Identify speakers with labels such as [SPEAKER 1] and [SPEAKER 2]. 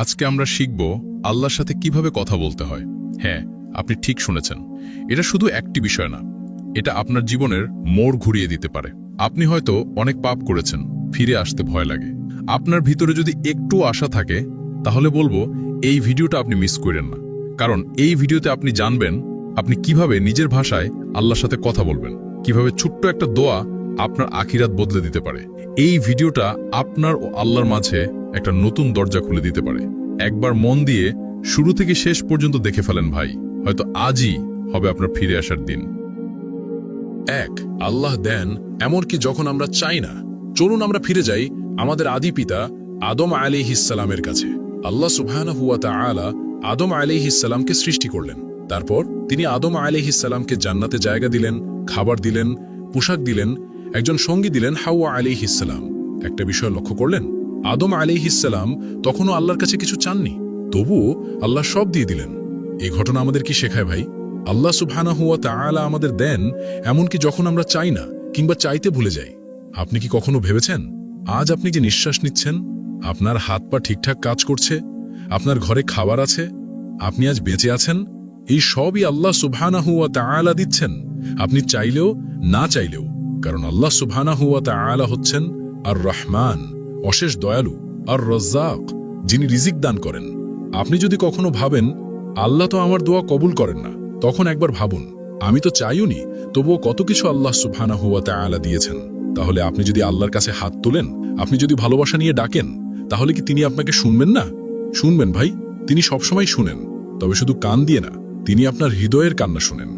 [SPEAKER 1] আজকে আমরা শিখব আল্লাহর সাথে কিভাবে কথা বলতে হয়। হ্যাঁ, আপনি ঠিক শুনেছেন। এটা শুধু একটি বিষয় না, এটা আপনার জীবনের মোড় ঘুরিয়ে দিতে পারে। আপনি হয়তো অনেক পাপ করেছেন, ফিরে আসতে ভয় লাগে। আপনার ভিতরে যদি একটু আশা থাকে, তাহলে বলবো এই ভিডিওটা আপনি মিস করেন না। কারণ এই ভিডিওতে আপনি জানবেন আপনি কিভাবে নিজের ভাষায় আল্লাহর সাথে কথা বলবেন, কিভাবে ছোট্ট একটা দোয়া আপনার আখিরাত বদলে দিতে পারে। এই ভিডিওটা আপনার ও আল্লাহর মাঝে একটা নতুন দরজা খুলে দিতে পারে। একবার মন দিয়ে শুরু থেকে শেষ পর্যন্ত দেখে ফেলেন ভাই, হয়তো আজই হবে আপনার ফিরে আসার দিন।
[SPEAKER 2] আল্লাহ দেন এমনকি যখন আমরা চাই না। চলুন আমরা ফিরে যাই আমাদের আদি পিতা আদম আলাইহিসসালামের কাছে। আল্লাহ সুবহানাহু ওয়া তাআলা আদম আলাইহিসসালামকে সৃষ্টি করলেন। তারপর তিনি আদম আলাইহিসসালামকে জান্নাতে জায়গা দিলেন, খাবার দিলেন, পোশাক দিলেন, একজন সঙ্গী দিলেন হাওয়া আলাইহিসসালাম। একটা বিষয় লক্ষ্য করলেন, আদম আলাইহিসসালাম তখনও আল্লাহর কাছে কিছু চাননি, তবুও আল্লাহ সব দিয়ে দিলেন। এই ঘটনা আমাদের কি শেখায় ভাই? আল্লাহ সুবহানাহু ওয়া তাআলা আমাদের দেন এমনকি যখন আমরা চাই না কিংবা চাইতে ভুলে যাই। আপনি কি কখনো ভেবেছেন আজ আপনি যে নিঃশ্বাস নিচ্ছেন, আপনার হাত পা ঠিকঠাক কাজ করছে, আপনার ঘরে খাবার আছে, আপনি আজ বেঁচে আছেন, এই সবই আল্লাহ সুবহানাহু ওয়া তাআলা দিচ্ছেন, আপনি চাইলেও না চাইলেও। কারণ আল্লাহ সুবহানাহু ওয়া তাআলা হচ্ছেন আর রহমান, অশেষ দয়ালু, আর রাজ্জাক, যিনি রিজিক দান করেন। আপনি যদি কখনো ভাবেন আল্লাহ তো আমার দোয়া কবুল করেন না, তখন একবার ভাবুন আমি তো চাইওনি, তবুও কত কিছু আল্লাহ সুবহানাহু ওয়া তাআলা দিয়েছেন। তাহলে আপনি যদি আল্লাহর কাছে হাত তোলেন, আপনি যদি ভালোবাসা নিয়ে ডাকেন, তাহলে কি তিনি আপনাকে শুনবেন না? শুনবেন ভাই, তিনি সবসময় শুনেন, তবে শুধু কান দিয়ে না, তিনি আপনার হৃদয়ের কান্না শুনেন।